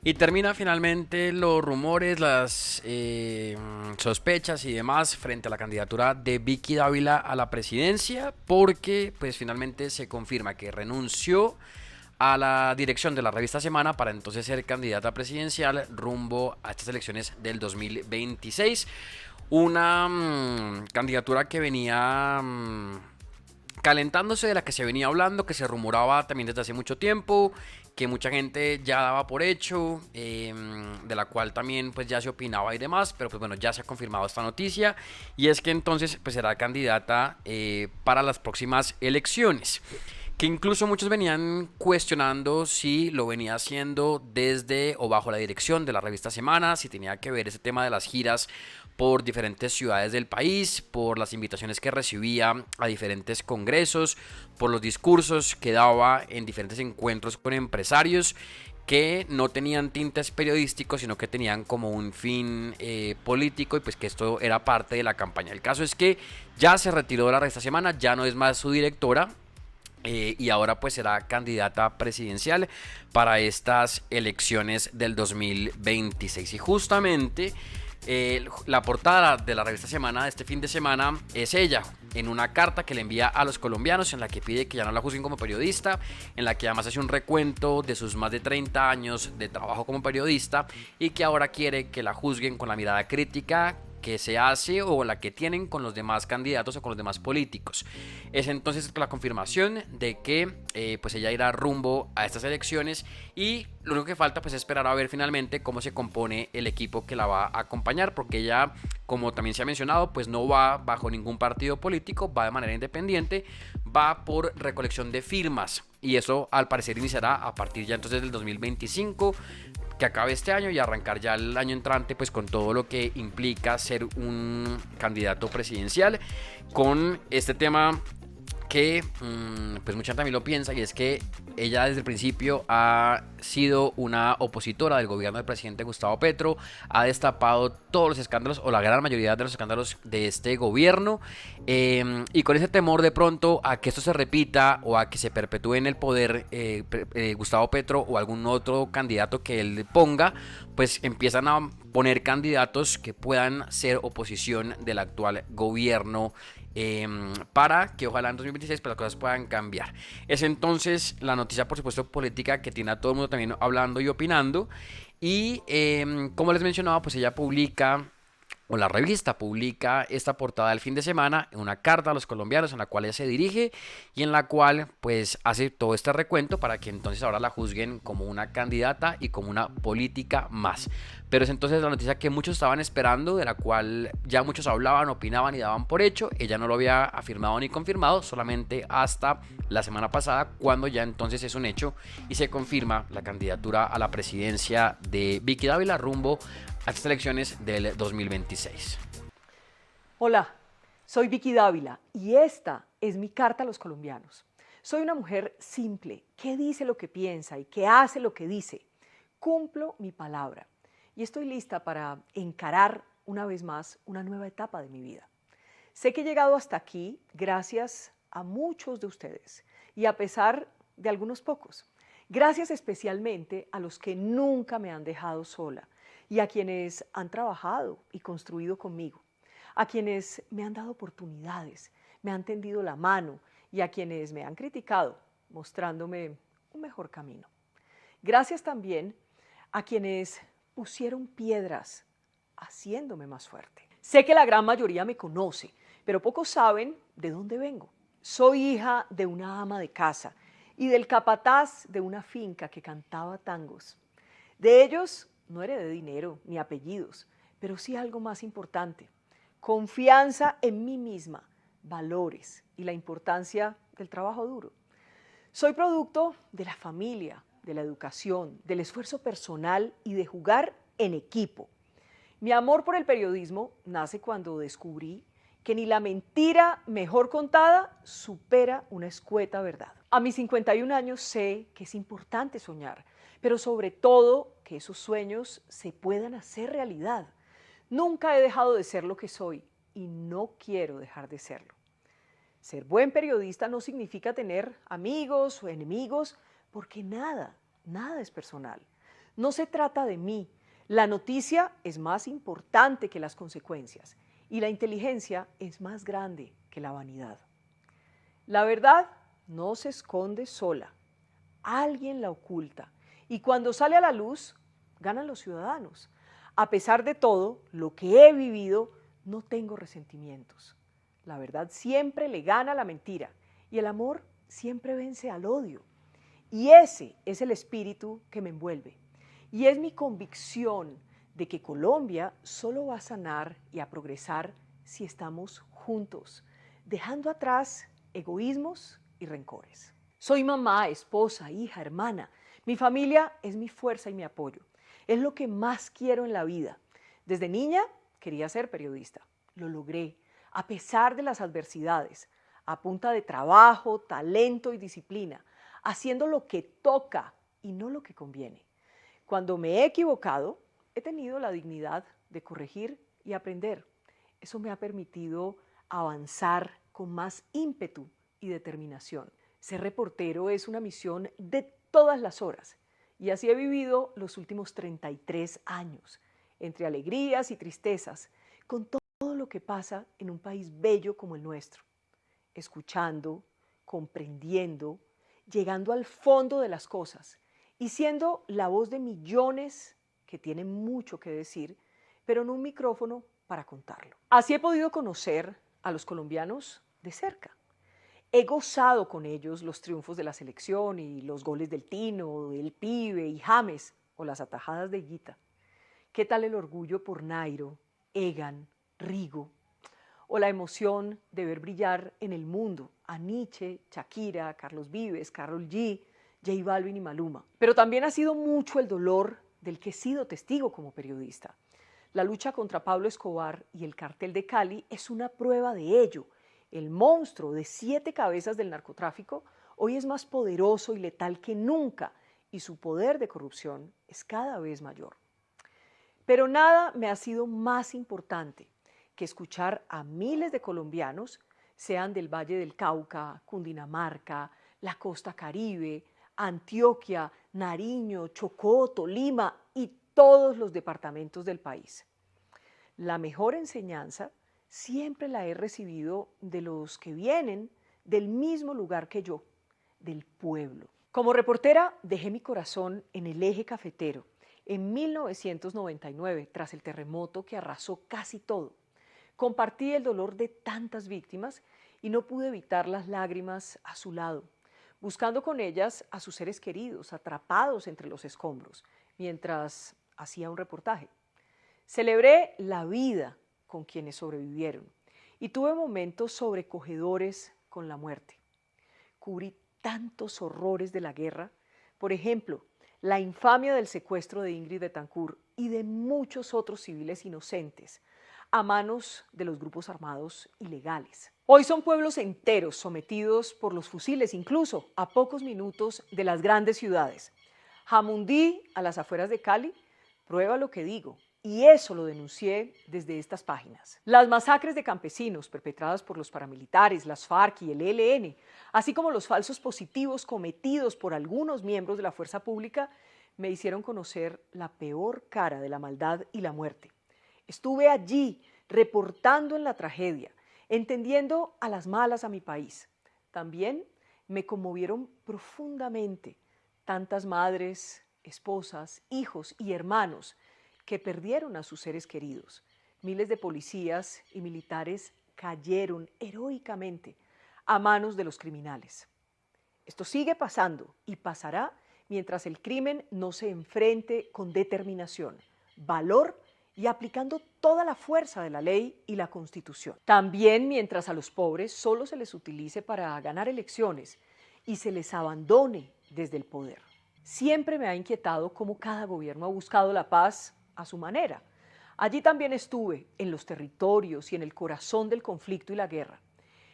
Y termina finalmente los rumores, las sospechas y demás frente a la candidatura de Vicky Dávila a la presidencia, porque pues finalmente se confirma que renunció a la dirección de la revista Semana para entonces ser candidata presidencial rumbo a estas elecciones del 2026. Una candidatura que venía calentándose, de la que se venía hablando, que se rumoraba también desde hace mucho tiempo, que mucha gente ya daba por hecho, de la cual también pues ya se opinaba y demás, pero pues bueno, ya se ha confirmado esta noticia y es que entonces pues será candidata para las próximas elecciones, que incluso muchos venían cuestionando si lo venía haciendo desde o bajo la dirección de la revista Semana, si tenía que ver ese tema de las giras por diferentes ciudades del país, por las invitaciones que recibía a diferentes congresos, por los discursos que daba en diferentes encuentros con empresarios que no tenían tintes periodísticos, sino que tenían como un fin político y pues que esto era parte de la campaña. El caso es que ya se retiró de la revista Semana, ya no es más su directora, y ahora pues será candidata presidencial para estas elecciones del 2026. Y justamente la portada de la revista Semana de este fin de semana es ella, en una carta que le envía a los colombianos en la que pide que ya no la juzguen como periodista, en la que además hace un recuento de sus más de 30 años de trabajo como periodista y que ahora quiere que la juzguen con la mirada crítica que se hace o la que tienen con los demás candidatos o con los demás políticos. Es entonces la confirmación de que pues ella irá rumbo a estas elecciones y lo único que falta pues es esperar a ver finalmente cómo se compone el equipo que la va a acompañar, porque ella, como también se ha mencionado, pues no va bajo ningún partido político, va de manera independiente, va por recolección de firmas y eso al parecer iniciará a partir ya entonces del 2025, que acabe este año y arrancar ya el año entrante pues con todo lo que implica ser un candidato presidencial, con este tema que pues mucha gente también lo piensa, y es que ella desde el principio ha sido una opositora del gobierno del presidente Gustavo Petro, ha destapado todos los escándalos o la gran mayoría de los escándalos de este gobierno, y con ese temor de pronto a que esto se repita o a que se perpetúe en el poder Gustavo Petro o algún otro candidato que él ponga, pues empiezan a poner candidatos que puedan ser oposición del actual gobierno, para que ojalá en 2026 pues, las cosas puedan cambiar. Es entonces la noticia, por supuesto, política que tiene a todo el mundo también hablando y opinando. Y como les mencionaba, pues ella publica, o la revista publica esta portada del fin de semana, una carta a los colombianos en la cual ella se dirige y en la cual pues hace todo este recuento para que entonces ahora la juzguen como una candidata y como una política más. Pero es entonces la noticia que muchos estaban esperando, de la cual ya muchos hablaban, opinaban y daban por hecho. Ella no lo había afirmado ni confirmado, solamente hasta la semana pasada, cuando ya entonces es un hecho y se confirma la candidatura a la presidencia de Vicky Dávila rumbo a estas elecciones del 2026. Hola, soy Vicky Dávila y esta es mi carta a los colombianos. Soy una mujer simple, que dice lo que piensa y que hace lo que dice. Cumplo mi palabra y estoy lista para encarar una vez más una nueva etapa de mi vida. Sé que he llegado hasta aquí gracias a muchos de ustedes y a pesar de algunos pocos. Gracias especialmente a los que nunca me han dejado sola y a quienes han trabajado y construido conmigo, a quienes me han dado oportunidades, me han tendido la mano y a quienes me han criticado, mostrándome un mejor camino. Gracias también a quienes pusieron piedras, haciéndome más fuerte. Sé que la gran mayoría me conoce, pero pocos saben de dónde vengo. Soy hija de una ama de casa y del capataz de una finca que cantaba tangos. De ellos no heredé dinero ni apellidos, pero sí algo más importante: confianza en mí misma, valores y la importancia del trabajo duro. Soy producto de la familia, de la educación, del esfuerzo personal y de jugar en equipo. Mi amor por el periodismo nace cuando descubrí que ni la mentira mejor contada supera una escueta verdad. A mis 51 años sé que es importante soñar, pero sobre todo que esos sueños se puedan hacer realidad. Nunca he dejado de ser lo que soy y no quiero dejar de serlo. Ser buen periodista no significa tener amigos o enemigos, porque nada es personal. No se trata de mí. La noticia es más importante que las consecuencias y la inteligencia es más grande que la vanidad. La verdad no se esconde sola. Alguien la oculta y cuando sale a la luz, ganan los ciudadanos. A pesar de todo lo que he vivido, no tengo resentimientos. La verdad siempre le gana a la mentira y el amor siempre vence al odio. Y ese es el espíritu que me envuelve. Y es mi convicción de que Colombia solo va a sanar y a progresar si estamos juntos, dejando atrás egoísmos y rencores. Soy mamá, esposa, hija, hermana. Mi familia es mi fuerza y mi apoyo. Es lo que más quiero en la vida. Desde niña quería ser periodista. Lo logré, a pesar de las adversidades, a punta de trabajo, talento y disciplina, haciendo lo que toca y no lo que conviene. Cuando me he equivocado, he tenido la dignidad de corregir y aprender. Eso me ha permitido avanzar con más ímpetu y determinación. Ser reportero es una misión de todas las horas y así he vivido los últimos 33 años, entre alegrías y tristezas, con todo lo que pasa en un país bello como el nuestro, escuchando, comprendiendo, llegando al fondo de las cosas y siendo la voz de millones que tienen mucho que decir, pero en un micrófono para contarlo. Así he podido conocer a los colombianos de cerca. He gozado con ellos los triunfos de la selección y los goles del Tino, del Pibe y James o las atajadas de Higuita. ¿Qué tal el orgullo por Nairo, Egan, Rigo? O la emoción de ver brillar en el mundo a Nietzsche, Shakira, Carlos Vives, Karol G, J Balvin y Maluma. Pero también ha sido mucho el dolor del que he sido testigo como periodista. La lucha contra Pablo Escobar y el cartel de Cali es una prueba de ello. El monstruo de 7 cabezas del narcotráfico hoy es más poderoso y letal que nunca y su poder de corrupción es cada vez mayor. Pero nada me ha sido más importante que escuchar a miles de colombianos, sean del Valle del Cauca, Cundinamarca, la costa Caribe, Antioquia, Nariño, Chocó, Tolima y todos los departamentos del país. La mejor enseñanza siempre la he recibido de los que vienen del mismo lugar que yo, del pueblo. Como reportera dejé mi corazón en el eje cafetero en 1999, tras el terremoto que arrasó casi todo. Compartí el dolor de tantas víctimas y no pude evitar las lágrimas a su lado, buscando con ellas a sus seres queridos, atrapados entre los escombros, mientras hacía un reportaje. Celebré la vida con quienes sobrevivieron y tuve momentos sobrecogedores con la muerte. Cubrí tantos horrores de la guerra, por ejemplo, la infamia del secuestro de Ingrid Betancourt y de muchos otros civiles inocentes a manos de los grupos armados ilegales. Hoy son pueblos enteros sometidos por los fusiles, incluso a pocos minutos de las grandes ciudades. Jamundí, a las afueras de Cali, prueba lo que digo, y eso lo denuncié desde estas páginas. Las masacres de campesinos perpetradas por los paramilitares, las FARC y el ELN, así como los falsos positivos cometidos por algunos miembros de la fuerza pública, me hicieron conocer la peor cara de la maldad y la muerte. Estuve allí, reportando en la tragedia, entendiendo a las malas a mi país. También me conmovieron profundamente tantas madres, esposas, hijos y hermanos que perdieron a sus seres queridos. Miles de policías y militares cayeron heroicamente a manos de los criminales. Esto sigue pasando y pasará mientras el crimen no se enfrente con determinación, valor y aplicando toda la fuerza de la ley y la Constitución. También mientras a los pobres solo se les utilice para ganar elecciones y se les abandone desde el poder. Siempre me ha inquietado cómo cada gobierno ha buscado la paz a su manera. Allí también estuve, en los territorios y en el corazón del conflicto y la guerra.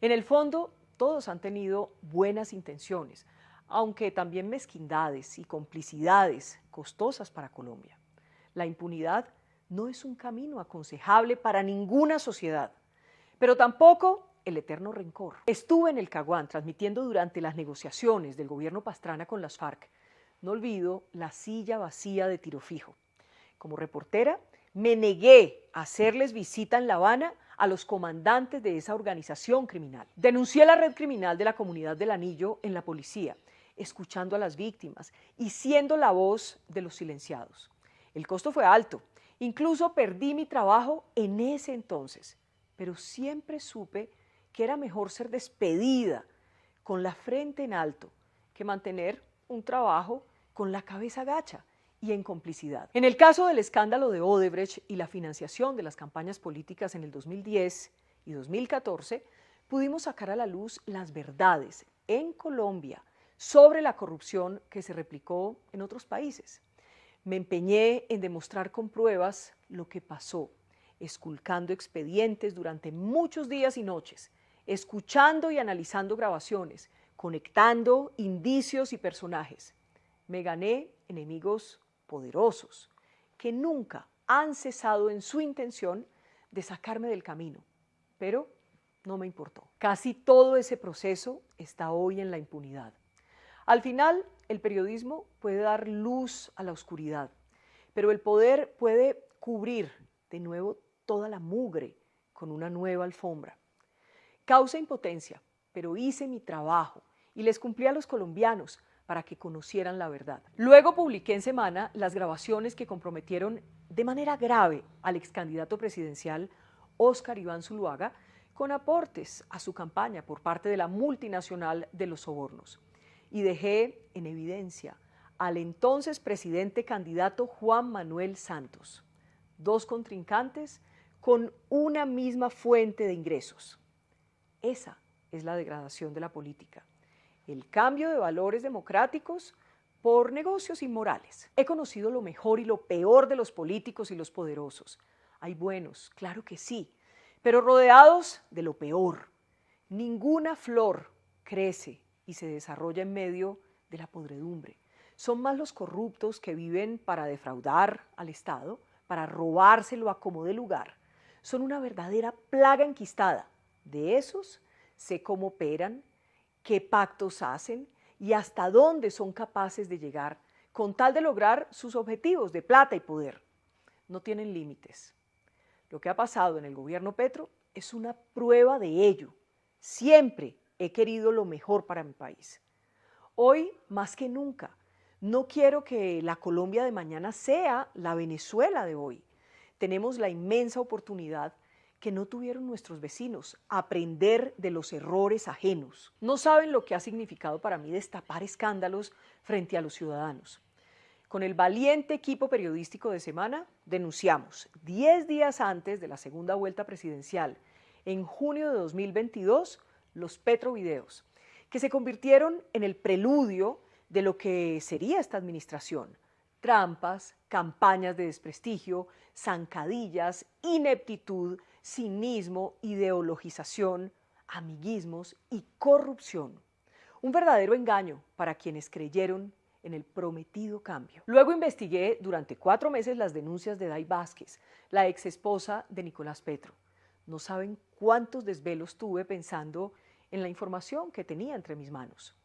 En el fondo, todos han tenido buenas intenciones, aunque también mezquindades y complicidades costosas para Colombia. La impunidad no es un camino aconsejable para ninguna sociedad, pero tampoco el eterno rencor. Estuve en el Caguán transmitiendo durante las negociaciones del gobierno Pastrana con las FARC. No olvido la silla vacía de Tiro Fijo. Como reportera, me negué a hacerles visita en La Habana a los comandantes de esa organización criminal. Denuncié la red criminal de la Comunidad del Anillo en la policía, escuchando a las víctimas y siendo la voz de los silenciados. El costo fue alto, incluso perdí mi trabajo en ese entonces, pero siempre supe que era mejor ser despedida con la frente en alto que mantener un trabajo con la cabeza gacha y en complicidad. En el caso del escándalo de Odebrecht y la financiación de las campañas políticas en el 2010 y 2014, pudimos sacar a la luz las verdades en Colombia sobre la corrupción que se replicó en otros países. Me empeñé en demostrar con pruebas lo que pasó, esculcando expedientes durante muchos días y noches, escuchando y analizando grabaciones, conectando indicios y personajes. Me gané enemigos poderosos que nunca han cesado en su intención de sacarme del camino, pero no me importó. Casi todo ese proceso está hoy en la impunidad. Al final, el periodismo puede dar luz a la oscuridad, pero el poder puede cubrir de nuevo toda la mugre con una nueva alfombra. Causa impotencia, pero hice mi trabajo y les cumplí a los colombianos para que conocieran la verdad. Luego publiqué en Semana las grabaciones que comprometieron de manera grave al ex candidato presidencial Óscar Iván Zuluaga con aportes a su campaña por parte de la multinacional de los sobornos. Y dejé en evidencia al entonces presidente candidato Juan Manuel Santos, dos contrincantes con una misma fuente de ingresos. Esa es la degradación de la política. El cambio de valores democráticos por negocios inmorales. He conocido lo mejor y lo peor de los políticos y los poderosos. Hay buenos, claro que sí, pero rodeados de lo peor. Ninguna flor crece y se desarrolla en medio de la podredumbre. Son más los corruptos que viven para defraudar al Estado, para robárselo a como de lugar. Son una verdadera plaga enquistada. De esos sé cómo operan, qué pactos hacen y hasta dónde son capaces de llegar con tal de lograr sus objetivos de plata y poder. No tienen límites. Lo que ha pasado en el gobierno Petro es una prueba de ello. Siempre he querido lo mejor para mi país. Hoy, más que nunca, no quiero que la Colombia de mañana sea la Venezuela de hoy. Tenemos la inmensa oportunidad que no tuvieron nuestros vecinos, aprender de los errores ajenos. No saben lo que ha significado para mí destapar escándalos frente a los ciudadanos. Con el valiente equipo periodístico de Semana, denunciamos 10 días antes de la segunda vuelta presidencial, en junio de 2022, los Petrovideos, que se convirtieron en el preludio de lo que sería esta administración. Trampas, campañas de desprestigio, zancadillas, ineptitud, cinismo, ideologización, amiguismos y corrupción. Un verdadero engaño para quienes creyeron en el prometido cambio. Luego investigué durante 4 meses las denuncias de Day Vázquez, la ex esposa de Nicolás Petro. No saben cuántos desvelos tuve pensando en la información que tenía entre mis manos.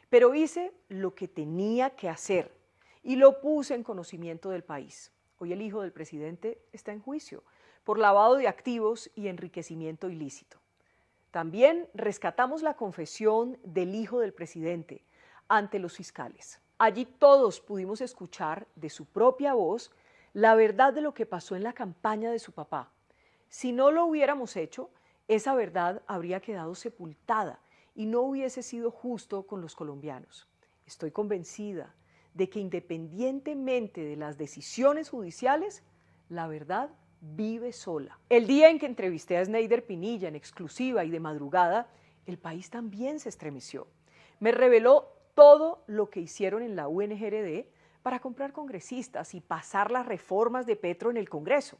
Pero hice lo que tenía que hacer y lo puse en conocimiento del país. Hoy el hijo del presidente está en juicio por lavado de activos y enriquecimiento ilícito. También rescatamos la confesión del hijo del presidente ante los fiscales. Allí todos pudimos escuchar de su propia voz la verdad de lo que pasó en la campaña de su papá. Si no lo hubiéramos hecho, esa verdad habría quedado sepultada y no hubiese sido justo con los colombianos. Estoy convencida de que independientemente de las decisiones judiciales, la verdad vive sola. El día en que entrevisté a Sneider Pinilla en exclusiva y de madrugada, el país también se estremeció. Me reveló todo lo que hicieron en la UNGRD para comprar congresistas y pasar las reformas de Petro en el Congreso.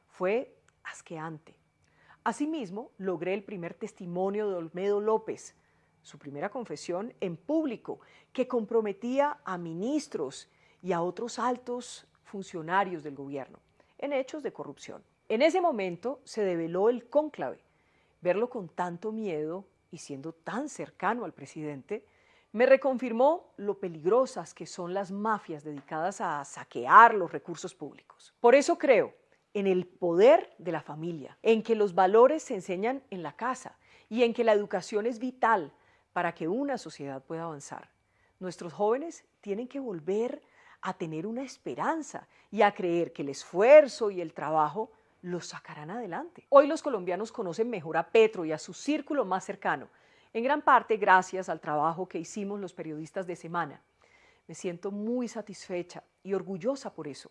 Fue asqueante. Asimismo, logré el primer testimonio de Olmedo López, su primera confesión en público, que comprometía a ministros y a otros altos funcionarios del gobierno en hechos de corrupción. En ese momento se develó el cónclave. Verlo con tanto miedo y siendo tan cercano al presidente Me reconfirmó lo peligrosas que son las mafias dedicadas a saquear los recursos públicos. Por eso creo en el poder de la familia, en que los valores se enseñan en la casa y en que la educación es vital para que una sociedad pueda avanzar. Nuestros jóvenes tienen que volver a tener una esperanza y a creer que el esfuerzo y el trabajo los sacarán adelante. Hoy los colombianos conocen mejor a Petro y a su círculo más cercano, en gran parte gracias al trabajo que hicimos los periodistas de Semana. Me siento muy satisfecha y orgullosa por eso.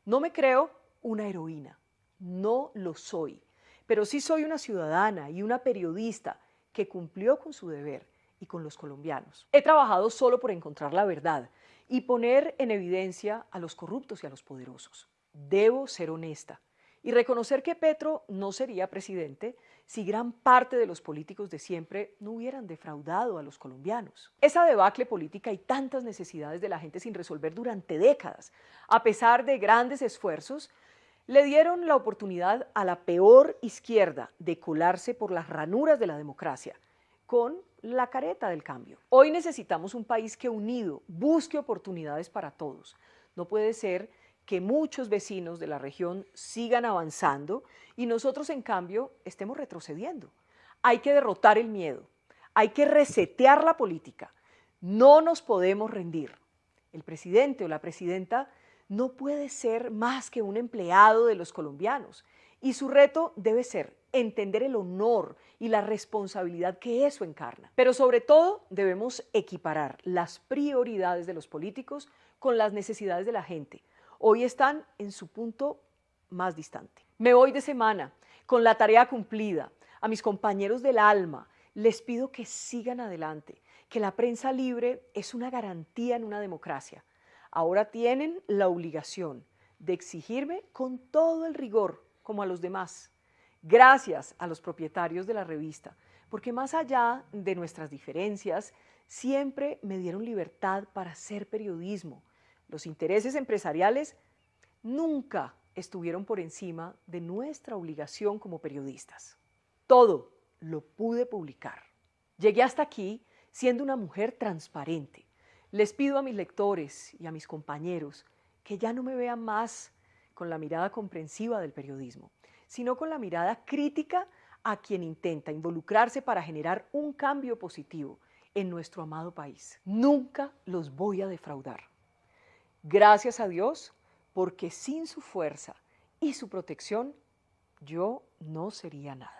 No me creo una heroína, no lo soy, pero sí soy una ciudadana y una periodista que cumplió con su deber y con los colombianos. He trabajado solo por encontrar la verdad y poner en evidencia a los corruptos y a los poderosos. Debo ser honesta y reconocer que Petro no sería presidente si gran parte de los políticos de siempre no hubieran defraudado a los colombianos. Esa debacle política y tantas necesidades de la gente sin resolver durante décadas, a pesar de grandes esfuerzos, le dieron la oportunidad a la peor izquierda de colarse por las ranuras de la democracia, con la careta del cambio. Hoy necesitamos un país que unido busque oportunidades para todos. No puede ser que muchos vecinos de la región sigan avanzando y nosotros, en cambio, estemos retrocediendo. Hay que derrotar el miedo, hay que resetear la política. No nos podemos rendir. El presidente o la presidenta no puede ser más que un empleado de los colombianos y su reto debe ser entender el honor y la responsabilidad que eso encarna. Pero sobre todo debemos equiparar las prioridades de los políticos con las necesidades de la gente. Hoy están en su punto más distante. Me voy de Semana con la tarea cumplida. A mis compañeros del alma les pido que sigan adelante, que la prensa libre es una garantía en una democracia. Ahora tienen la obligación de exigirme con todo el rigor, como a los demás. Gracias a los propietarios de la revista, porque más allá de nuestras diferencias, siempre me dieron libertad para hacer periodismo. Los intereses empresariales nunca estuvieron por encima de nuestra obligación como periodistas. Todo lo pude publicar. Llegué hasta aquí siendo una mujer transparente. Les pido a mis lectores y a mis compañeros que ya no me vean más con la mirada comprensiva del periodismo, sino con la mirada crítica a quien intenta involucrarse para generar un cambio positivo en nuestro amado país. Nunca los voy a defraudar. Gracias a Dios, porque sin su fuerza y su protección, yo no sería nada.